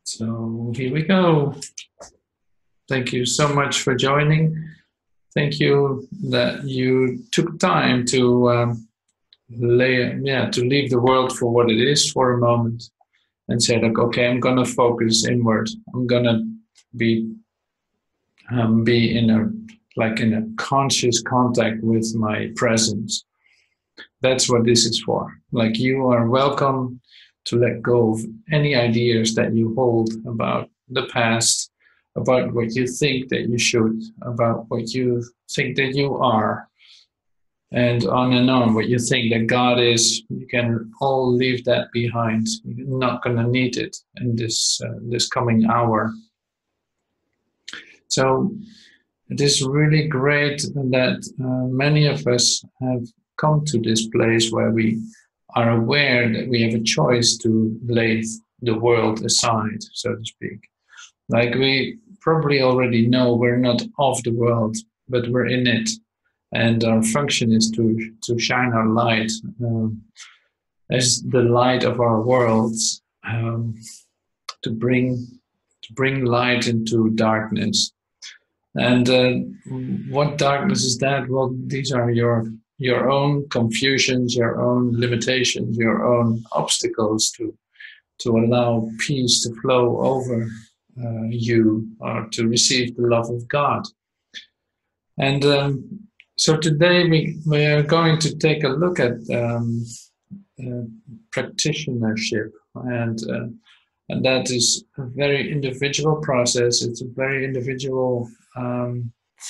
So here we go. Thank you so much for joining. Thank you that you took time to leave the world for what it is for a moment and say, like, okay, I'm gonna focus inward. I'm gonna be in a conscious contact with my presence. That's what this is for. Like, you are welcome to let go of any ideas that you hold about the past, about what you think that you should, about what you think that you are, and on, what you think that God is. You can all leave that behind. You're not going to need it in this coming hour. So it is really great that many of us have come to this place where we are aware that we have a choice to lay the world aside, so to speak. Like, we probably already know we're not of the world, but we're in it. And our function is to shine our light as the light of our worlds, to bring light into darkness. And what darkness is that? Well, these are your own confusions, your own limitations, your own obstacles to allow peace to flow over you, or to receive the love of God. And so today we are going to take a look at practitionership, and that is a very individual process. It's a very individual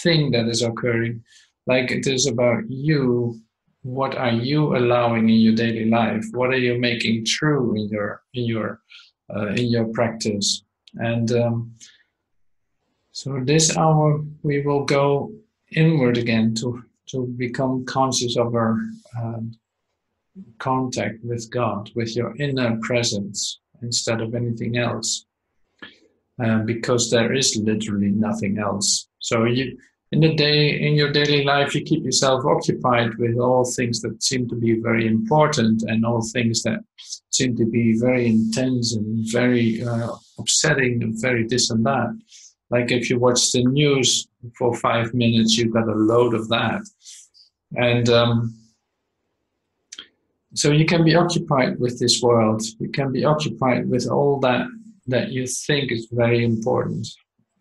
thing that is occurring. Like, it is about you. What are you allowing in your daily life? What are you making true in your practice? And so this hour we will go inward again to become conscious of our contact with God, with your inner presence instead of anything else, because there is literally nothing else. So in your daily life, you keep yourself occupied with all things that seem to be very important, and all things that seem to be very intense and very upsetting and very this and that. Like, if you watch the news for 5 minutes, you've got a load of that. And so you can be occupied with this world. You can be occupied with all that you think is very important.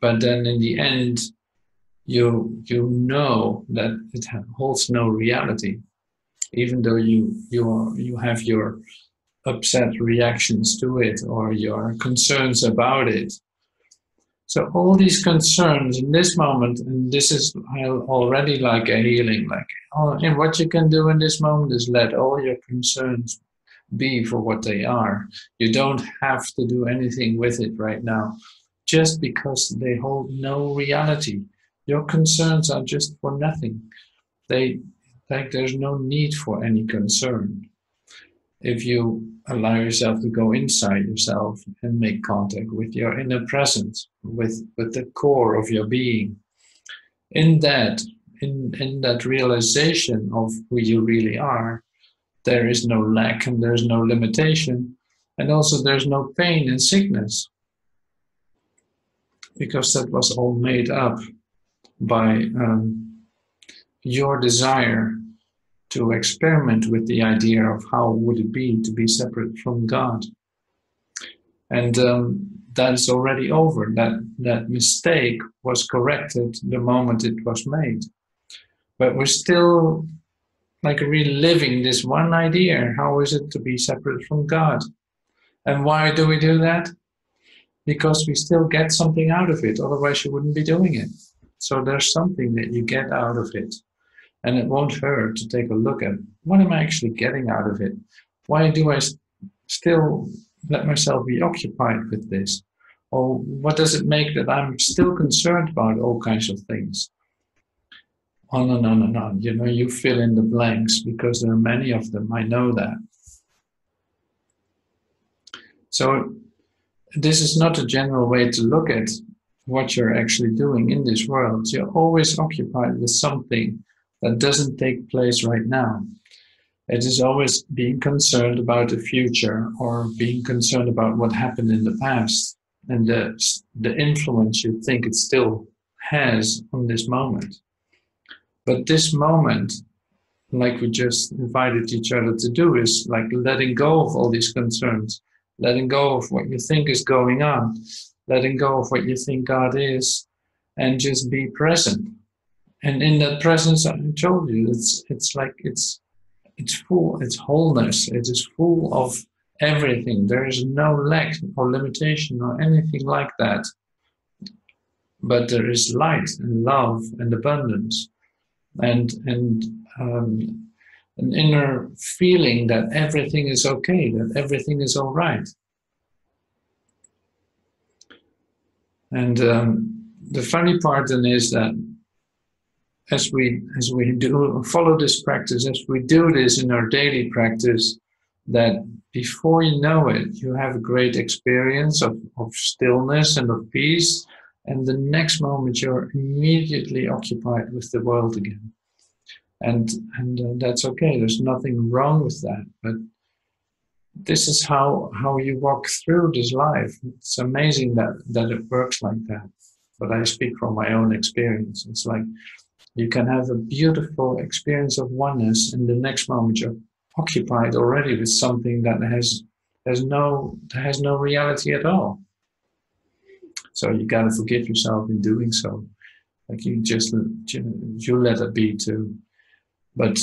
But then in the end, you know that it holds no reality, even though you have your upset reactions to it or your concerns about it. So all these concerns in this moment, and this is already like a healing, and what you can do in this moment is let all your concerns be for what they are. You don't have to do anything with it right now, just because they hold no reality. Your concerns are just for nothing. There's no need for any concern. If you allow yourself to go inside yourself and make contact with your inner presence, with the core of your being, in that realization of who you really are, there is no lack and there's no limitation, and also there's no pain and sickness, because that was all made up by your desire to experiment with the idea of how would it be to be separate from God. And that is already over. That mistake was corrected the moment it was made. But we're still like reliving this one idea. How is it to be separate from God? And why do we do that? Because we still get something out of it. Otherwise you wouldn't be doing it. So there's something that you get out of it. And it won't hurt to take a look at, what am I actually getting out of it? Why do I still let myself be occupied with this? Or what does it make that I'm still concerned about all kinds of things? On and on and on. You fill in the blanks, because there are many of them. I know that. So this is not a general way to look at what you're actually doing in this world. You're always occupied with something that doesn't take place right now. It is always being concerned about the future, or being concerned about what happened in the past. and the influence you think it still has on this moment. But this moment, like we just invited each other to do, is like letting go of all these concerns, letting go of what you think is going on, letting go of what you think God is, and just be present. And in that presence, I told you, it's full, it's wholeness, it is full of everything. There is no lack or limitation or anything like that. But there is light and love and abundance and an inner feeling that everything is okay, that everything is all right. And the funny part then is that as we do follow this practice, as we do this in our daily practice, that before you know it, you have a great experience of stillness and of peace, and the next moment you're immediately occupied with the world again. And that's okay, there's nothing wrong with that, but this is how you walk through this life. It's amazing that it works like that, but I speak from my own experience. It's like you can have a beautiful experience of oneness, and the next moment you're occupied already with something that has no reality at all. So you gotta forgive yourself in doing so. Like you let it be too. But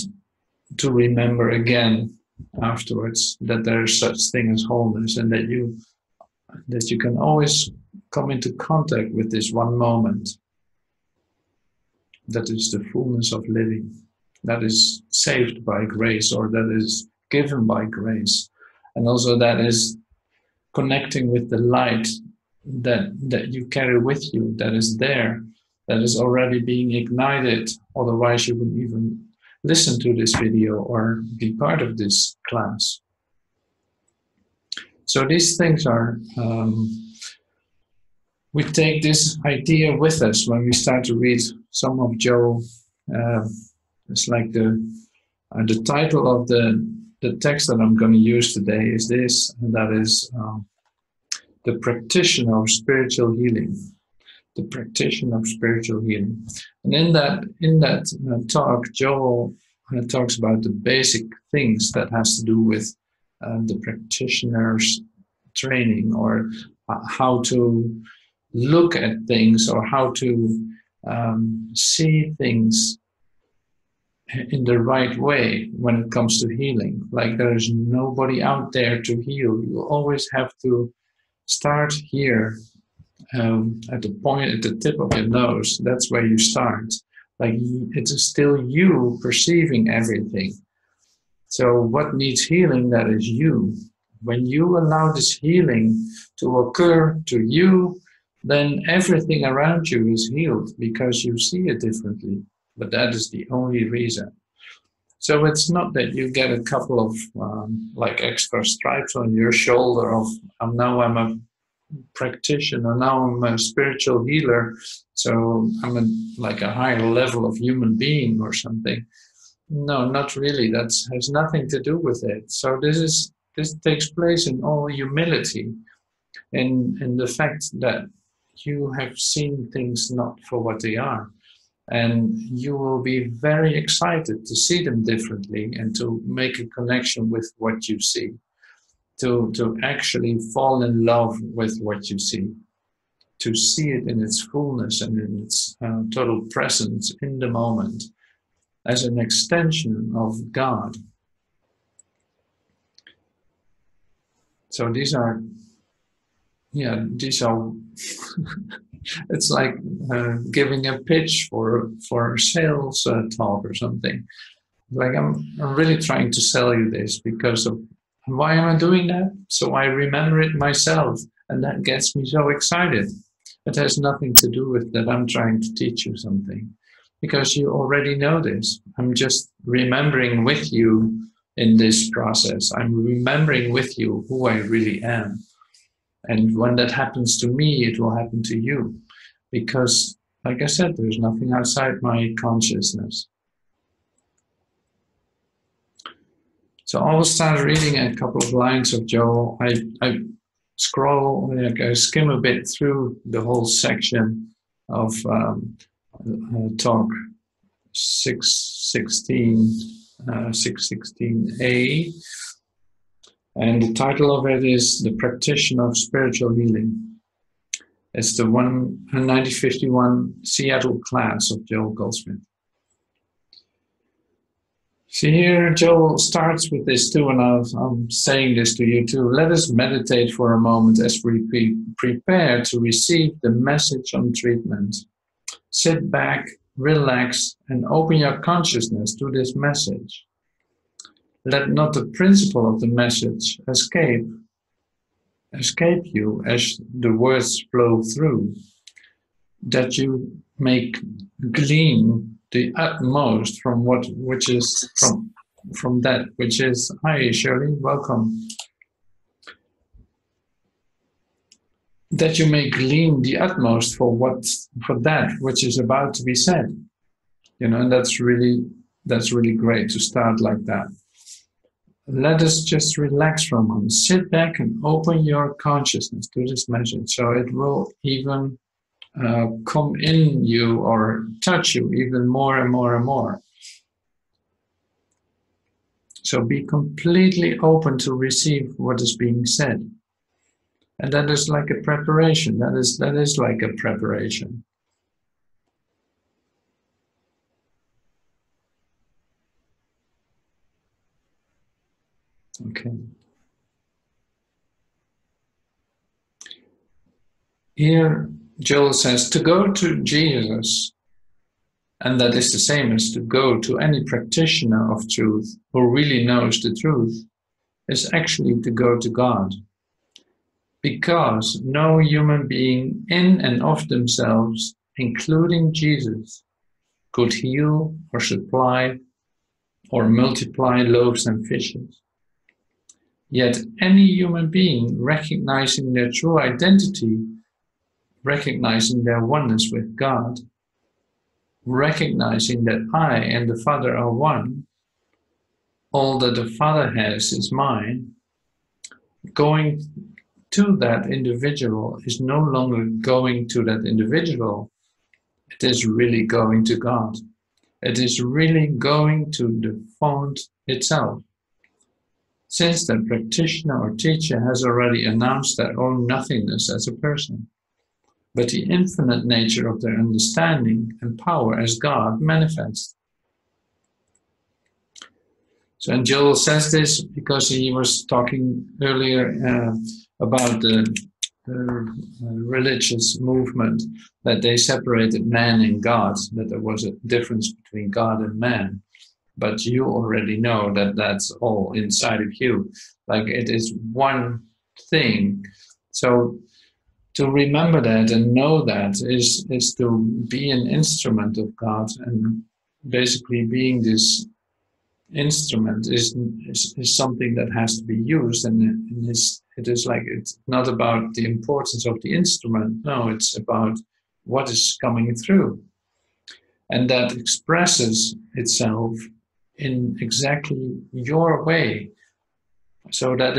to remember again afterwards that there is such thing as wholeness, and that you can always come into contact with this one moment. That is the fullness of living. That is saved by grace, or that is given by grace. And also that is connecting with the light that you carry with you, that is there, that is already being ignited. Otherwise you wouldn't even listen to this video or be part of this class. So these things are, we take this idea with us when we start to read some of Joe. It's like the title of the text that I'm going to use today is this, and that is the Practitioner of Spiritual Healing. The Practitioner of Spiritual Healing. And in that talk, Joel talks about the basic things that has to do with the practitioner's training, or how to look at things, or how to see things in the right way when it comes to healing. Like there is nobody out there to heal. You always have to start here at the point, at the tip of your nose. That's where you start. Like it is still you perceiving everything. So what needs healing? That is you. When you allow this healing to occur to you, then everything around you is healed because you see it differently. But that is the only reason. So it's not that you get a couple of like extra stripes on your shoulder of now I'm a practitioner, now I'm a spiritual healer, so I'm like a higher level of human being or something. No, not really. That has nothing to do with it. So this takes place in all humility, in the fact that you have seen things not for what they are. And you will be very excited to see them differently and to make a connection with what you see, to actually fall in love with what you see, to see it in its fullness and in its total presence in the moment as an extension of God. So these are it's like giving a pitch for a sales talk or something. Like I'm really trying to sell you this because of why am I doing that? So I remember it myself, and that gets me so excited. It has nothing to do with that I'm trying to teach you something, because you already know this. I'm just remembering with you in this process. I'm remembering with you who I really am. And when that happens to me, it will happen to you. Because, like I said, there's nothing outside my consciousness. So I will start reading a couple of lines of Joel. scroll, skim a bit through the whole section of talk 616A, and the title of it is The Practitioner of Spiritual Healing. It's the 1951 Seattle class of Joel Goldsmith. See here, Joel starts with this too, and I'm saying this to you too. Let us meditate for a moment as we prepare to receive the message on treatment. Sit back, relax, and open your consciousness to this message. Let not the principle of the message escape you as the words flow through, that you may glean the utmost from that which is. Hi Shirley, welcome. That you may glean the utmost for that which is about to be said. And that's really great to start like that. Let us just relax for a moment. Sit back and open your consciousness to this message, so it will even come in you or touch you even more and more and more. So be completely open to receive what is being said. And that is like a preparation. That is like a preparation. Okay. Here, Joel says to go to Jesus, and that is the same as to go to any practitioner of truth who really knows the truth, is actually to go to God. Because no human being in and of themselves, including Jesus, could heal or supply or multiply loaves and fishes. Yet any human being recognizing their true identity, recognizing their oneness with God, recognizing that I and the Father are one, all that the Father has is mine, going to that individual is no longer going to that individual. It is really going to God. It is really going to the font itself. Since the practitioner or teacher has already announced their own nothingness as a person, but the infinite nature of their understanding and power as God manifests. So, and Joel says this because he was talking earlier about the religious movement, that they separated man and God, that there was a difference between God and man. But you already know that that's all inside of you. Like it is one thing. So to remember that and know that is to be an instrument of God, and basically being this instrument is something that has to be used, and it is like, it's not about the importance of the instrument. No, it's about what is coming through, and that expresses itself in exactly your way. So that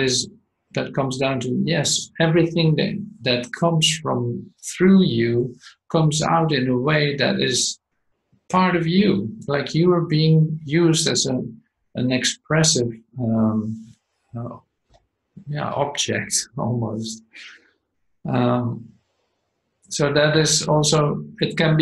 comes down to, yes, everything that comes from through you comes out in a way that is part of you, like you are being used as an expressive object almost. So that is also, it can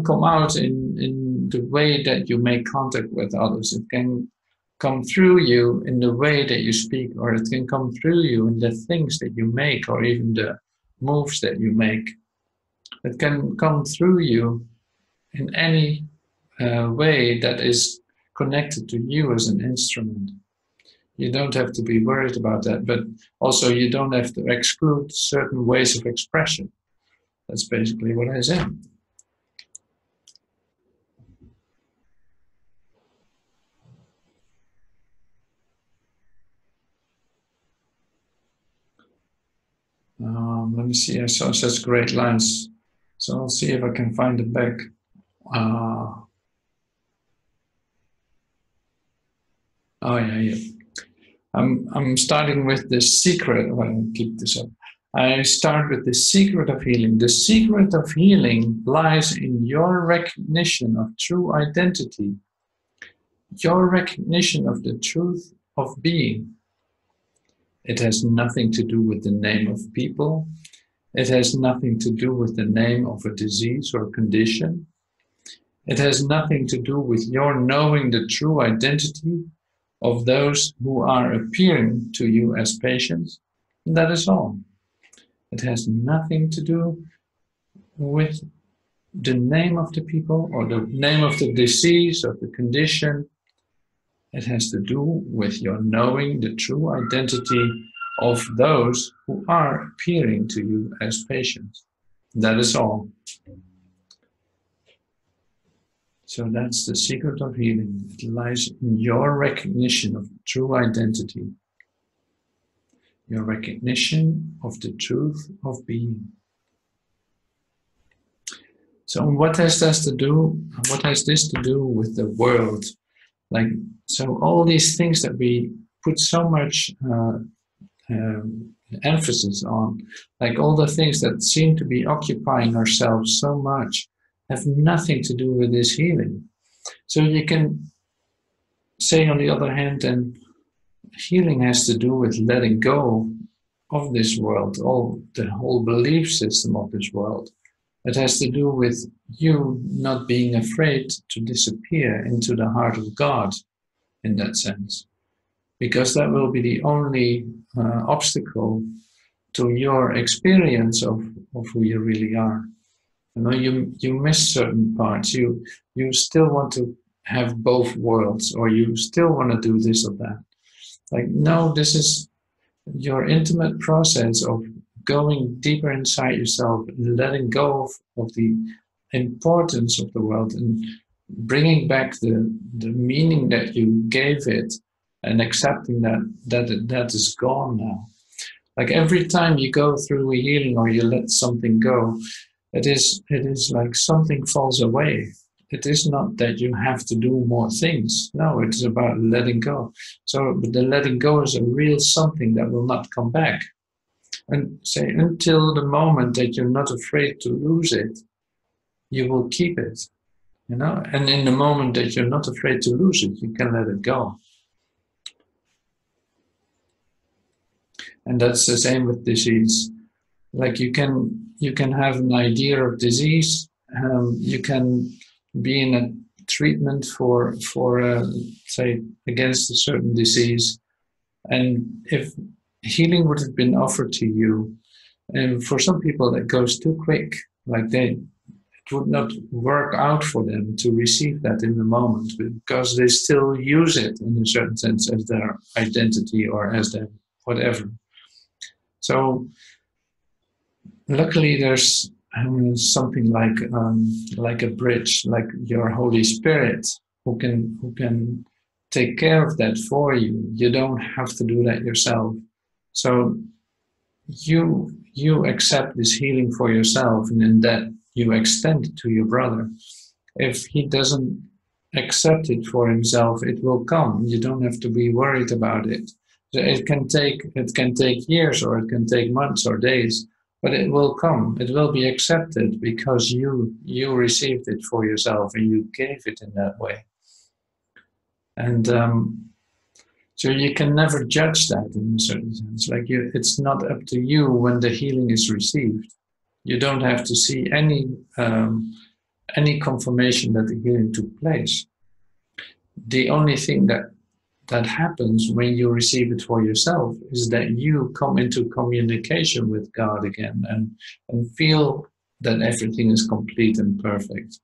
come out in the way that you make contact with others. It can come through you in the way that you speak, or it can come through you in the things that you make, or even the moves that you make. It can come through you in any way that is connected to you as an instrument. You don't have to be worried about that, but also you don't have to exclude certain ways of expression. That's basically what I said. Let me see, I saw such great lines. So I'll see if I can find it back. Oh yeah. I'm starting with the secret. Well, I'll keep this up. I start with the secret of healing. The secret of healing lies in your recognition of true identity, your recognition of the truth of being. It has nothing to do with the name of people. It has nothing to do with the name of a disease or condition. It has nothing to do with your knowing the true identity of those who are appearing to you as patients. That is all. It has nothing to do with the name of the people or the name of the disease or the condition. It has to do with your knowing the true identity of those who are appearing to you as patients. That is all. So that's the secret of healing. It lies in your recognition of true identity, your recognition of the truth of being. So what has this to do? What has this to do with the world? Like, so all these things that we put so much emphasis on, like all the things that seem to be occupying ourselves so much, have nothing to do with this healing. So you can say, on the other hand, then healing has to do with letting go of this world, the whole belief system of this world. It has to do with you not being afraid to disappear into the heart of God in that sense, because that will be the only obstacle to your experience of who you really are. You know, you miss certain parts. You still want to have both worlds, or you still want to do this or that. Like, no, this is your intimate process of going deeper inside yourself, letting go of the importance of the world and bringing back the meaning that you gave it, and accepting that is gone now. Like every time you go through a healing or you let something go, it is like something falls away. It is not that you have to do more things. No, it's about letting go. So the letting go is a real something that will not come back. And say, until the moment that you're not afraid to lose it, you will keep it. You know, and in the moment that you're not afraid to lose it, you can let it go. And that's the same with disease. Like you can have an idea of disease. You can be in a treatment for say against a certain disease, and if healing would have been offered to you, and for some people that goes too quick, like it would not work out for them to receive that in the moment, because they still use it in a certain sense as their identity or as their whatever. So luckily there's something like a bridge, like your Holy Spirit, who can take care of that for you. You don't have to do that yourself. So you accept this healing for yourself, and in that you extend it to your brother. If he doesn't accept it for himself, it will come. You don't have to be worried about it. So it can take years, or it can take months or days, but it will come. It will be accepted because you received it for yourself and you gave it in that way. And so you can never judge that in a certain sense. Like it's not up to you when the healing is received. You don't have to see any confirmation that the healing took place. The only thing that happens when you receive it for yourself is that you come into communication with God again and feel that everything is complete and perfect.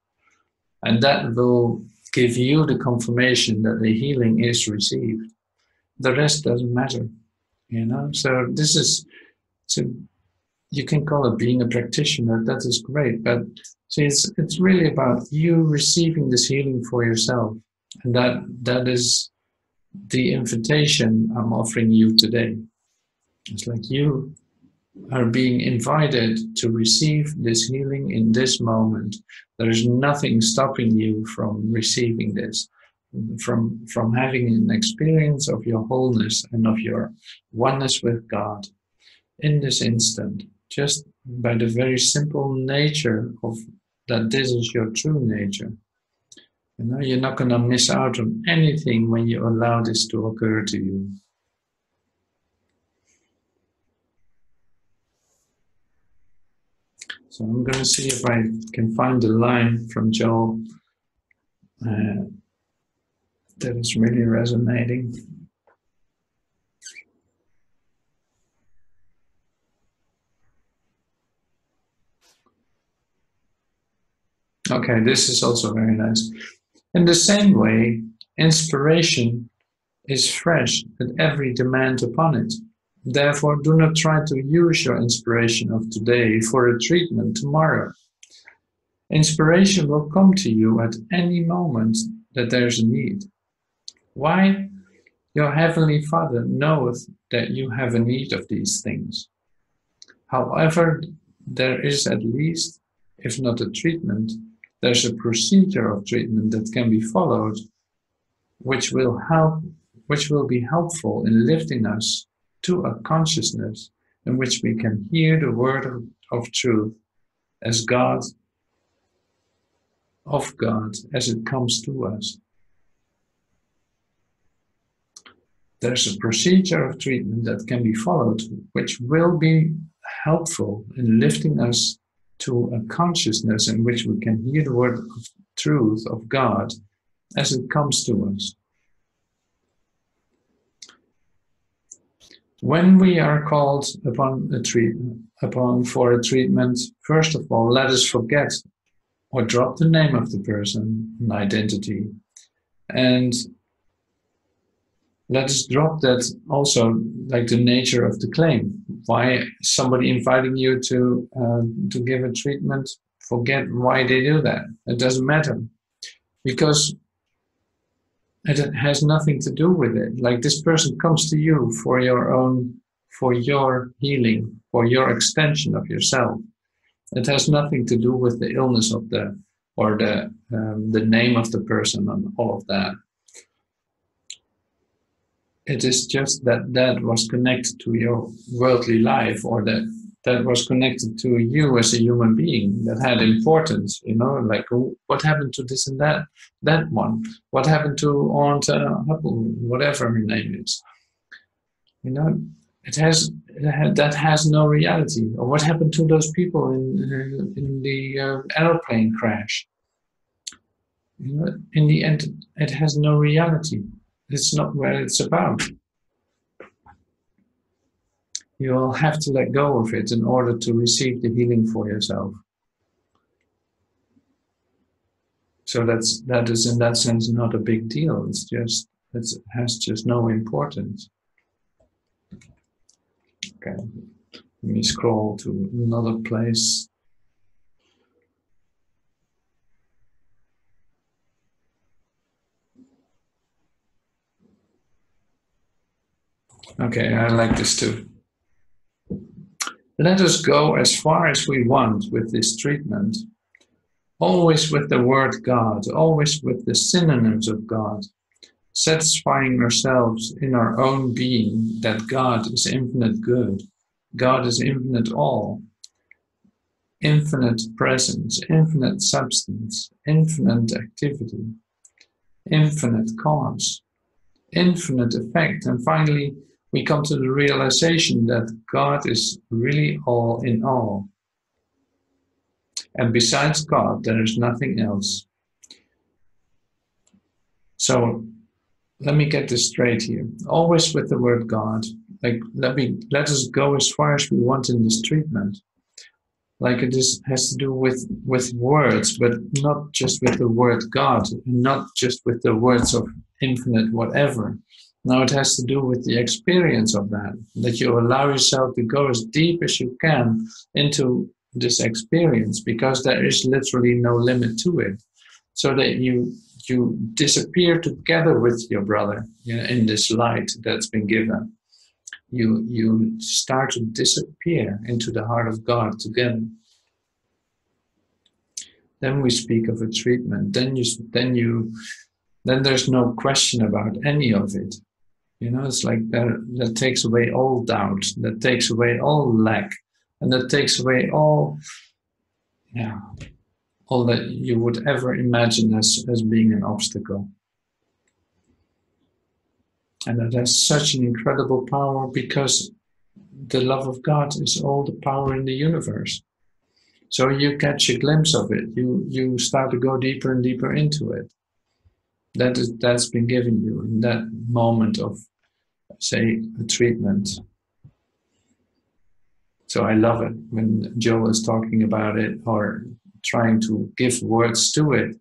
And that will give you the confirmation that the healing is received. The rest doesn't matter, you know? So this is, so you can call it being a practitioner, that is great, but see, it's really about you receiving this healing for yourself. And that is the invitation I'm offering you today. It's like you are being invited to receive this healing in this moment. There is nothing stopping you from receiving this. from having an experience of your wholeness and of your oneness with God in this instant, just by the very simple nature of that this is your true nature. You know, you're not going to miss out on anything when you allow this to occur to you. So I'm going to see if I can find a line from Joel that is really resonating. Okay, this is also very nice. In the same way, inspiration is fresh at every demand upon it. Therefore, do not try to use your inspiration of today for a treatment tomorrow. Inspiration will come to you at any moment that there's a need. Why? Your Heavenly Father knoweth that you have a need of these things. However, there is at least, if not a treatment, there's a procedure of treatment that can be followed, which will be helpful in lifting us to a consciousness in which we can hear the word of truth as God, of God, as it comes to us. There's a procedure of treatment that can be followed, which will be helpful in lifting us to a consciousness in which we can hear the word of truth of God as it comes to us. When we are called upon for a treatment, first of all, let us forget or drop the name of the person and identity, and let us drop that also, like the nature of the claim. Why somebody inviting you to give a treatment? Forget why they do that. It doesn't matter, because it has nothing to do with it. Like, this person comes to you for your healing, for your extension of yourself. It has nothing to do with the illness of the name of the person and all of that. It is just that was connected to your worldly life, or that was connected to you as a human being, that had importance, you know, like, what happened to this and that one? What happened to Aunt Hubble, whatever her name is? You know, that has no reality. Or what happened to those people in the airplane crash? You know, in the end, it has no reality. It's not what it's about. You'll have to let go of it in order to receive the healing for yourself. So that is in that sense not a big deal. It has just no importance. Okay, let me scroll to another place. Okay, I like this too. Let us go as far as we want with this treatment, always with the word God, always with the synonyms of God, satisfying ourselves in our own being that God is infinite good, God is infinite all, infinite presence, infinite substance, infinite activity, infinite cause, infinite effect, and finally we come to the realization that God is really all in all. And besides God, there is nothing else. So let me get this straight here. Always with the word God. Like, let us go as far as we want in this treatment. Like, it has to do with words, but not just with the word God, not just with the words of infinite whatever. Now it has to do with the experience of that you allow yourself to go as deep as you can into this experience, because there is literally no limit to it. So that you disappear together with your brother, you know, in this light that's been given. You start to disappear into the heart of God together. Then we speak of a treatment. Then you then there's no question about any of it. You know, it's like that takes away all doubt, that takes away all lack, and that takes away all, yeah, all that you would ever imagine as being an obstacle. And that has such an incredible power, because the love of God is all the power in the universe. So you catch a glimpse of it. You start to go deeper and deeper into it. That's been given you in that moment of, say, a treatment. So I love it when Joel is talking about it or trying to give words to it,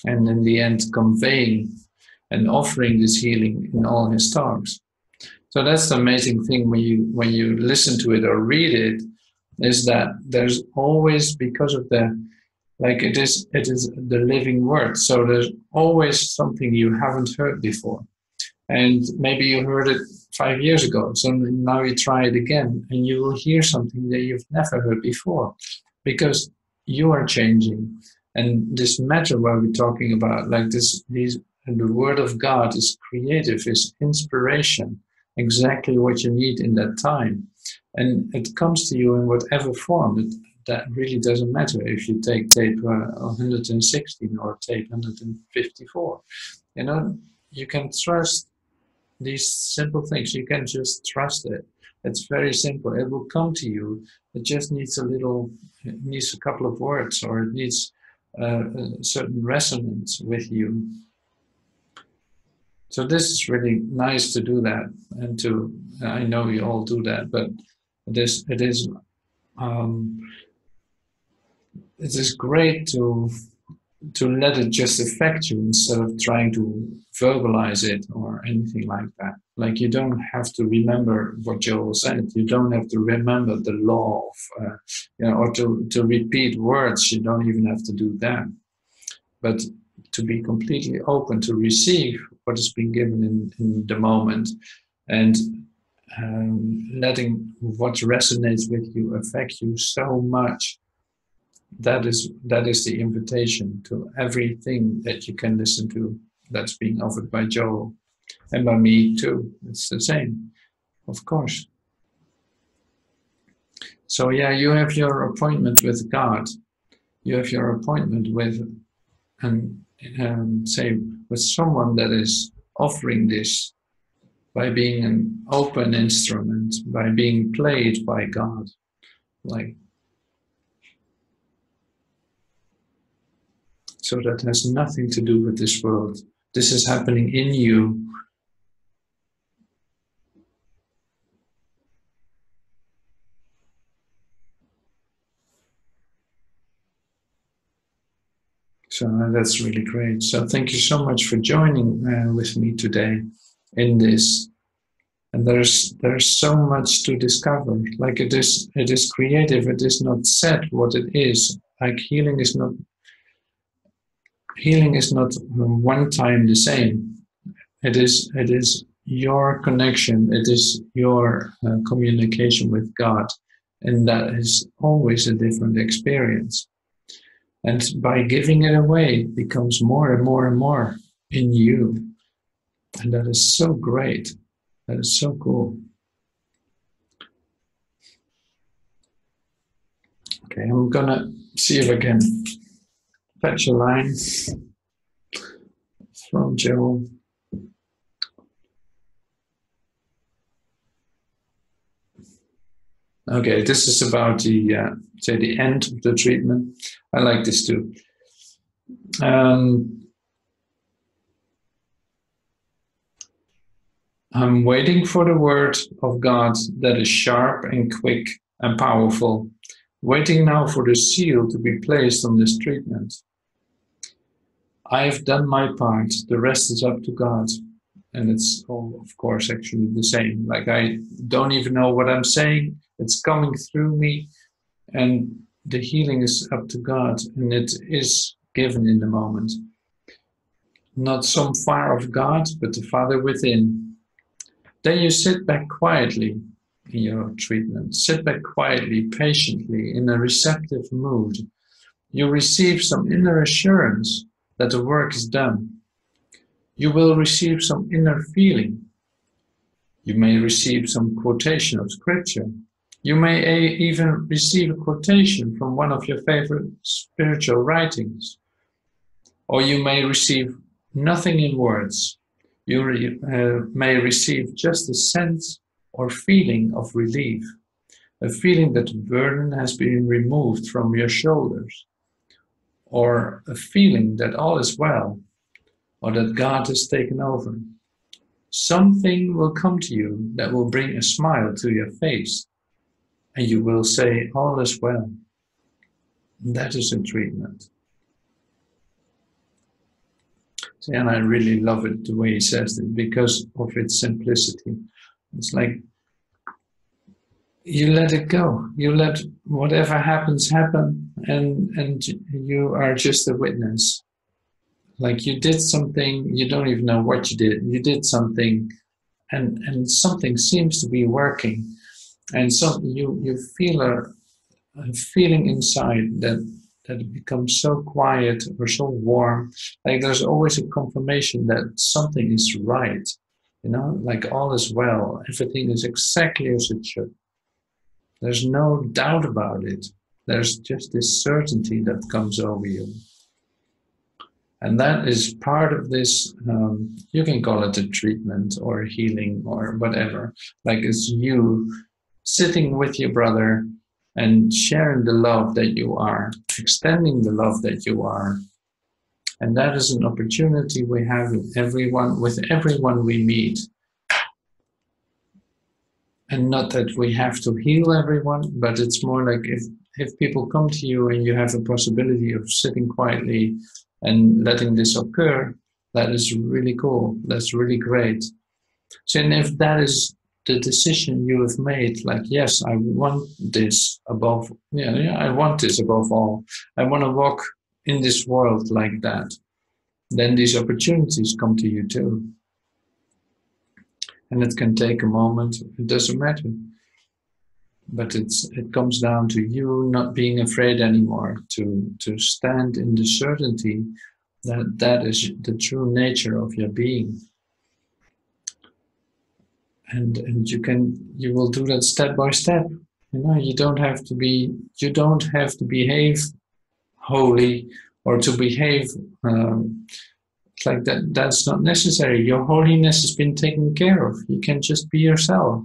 and in the end conveying and offering this healing in all his talks. So that's the amazing thing when you listen to it or read it, is that there's always, because of the, like it is the living word. So there's always something you haven't heard before. And maybe you heard it 5 years ago. So now you try it again and you will hear something that you've never heard before, because you are changing. And this matter what we're talking about, like this, and the word of God is creative, is inspiration, exactly what you need in that time. And it comes to you in whatever form. That really doesn't matter if you take tape 116 or tape 154. You know, you can trust these simple things. You can just trust it. It's very simple. It will come to you. It just needs it needs a couple of words, or it needs a certain resonance with you. So this is really nice to do that, and I know you all do that, but it is great to let it just affect you instead of trying to verbalize it or anything like that. Like, you don't have to remember what Joel said. You don't have to remember the law of, or to repeat words. You don't even have to do that. But to be completely open to receive what has been given in the moment, and letting what resonates with you affect you so much. That is the invitation to everything that you can listen to that's being offered by Joel, and by me too. It's the same, of course. So yeah, you have your appointment with God. You have your appointment with, say, with someone that is offering this, by being an open instrument, by being played by God. Like, so that has nothing to do with this world. This is happening in you. So that's really great. So thank you so much for joining with me today in this. And there's so much to discover. Like, it is creative. It is not set what it is. Like, healing is not one time the same. It is your connection. It is your communication with God, and that is always a different experience. And by giving it away, it becomes more and more and more in you. And that is so great. That is so cool. Okay, I'm gonna see if I can fetch a line from Joel. Okay, this is about the end of the treatment. I like this too. I'm waiting for the word of God that is sharp and quick and powerful, waiting now for the seal to be placed on this treatment. I have done my part, the rest is up to God. And it's all, of course, actually the same. Like, I don't even know what I'm saying. It's coming through me, and the healing is up to God, and it is given in the moment. Not some far off God, but the Father within. Then you sit back quietly in your treatment. Sit back quietly, patiently, in a receptive mood. You receive some inner assurance that the work is done. You will receive some inner feeling. You may receive some quotation of scripture. You may even receive a quotation from one of your favorite spiritual writings. Or you may receive nothing in words. You may receive just a sense or feeling of relief, a feeling that the burden has been removed from your shoulders, or a feeling that all is well, or that God has taken over. Something will come to you that will bring a smile to your face, and you will say, all is well. That is a treatment. And I really love it the way he says it because of its simplicity. It's like you let it go. You let whatever happens happen, and you are just a witness. Like you did something, you don't even know what you did. You did something, and something seems to be working, and so you feel a feeling inside that it becomes so quiet or so warm. Like there's always a confirmation that something is right. You know, like all is well. Everything is exactly as it should. There's no doubt about it. There's just this certainty that comes over you. And that is part of this, you can call it a treatment or a healing or whatever. Like it's you sitting with your brother and sharing the love that you are, extending the love that you are. And that is an opportunity we have with everyone we meet. And not that we have to heal everyone, but it's more like if people come to you and you have the possibility of sitting quietly and letting this occur, that is really cool. That's really great. So, and if that is the decision you have made, like, yes, I want this above, I want this above all. I want to walk in this world like that. Then these opportunities come to you too. And it can take a moment, it doesn't matter. But it comes down to you not being afraid anymore, to stand in the certainty that that is the true nature of your being. And you will do that step by step. You don't have to behave holy or to behave like that. That's not necessary. Your holiness has been taken care of. You can just be yourself.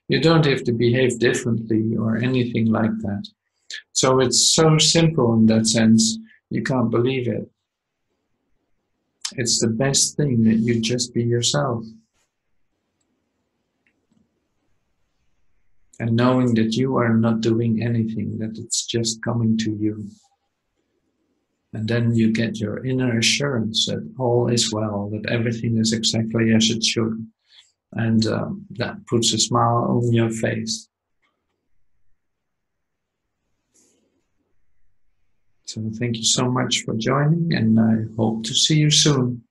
You don't have to behave differently or anything like that. So it's so simple in that sense, you can't believe it. It's the best thing that you just be yourself. And knowing that you are not doing anything, that it's just coming to you. And then you get your inner assurance that all is well, that everything is exactly as it should. And that puts a smile on your face. So thank you so much for joining, and I hope to see you soon.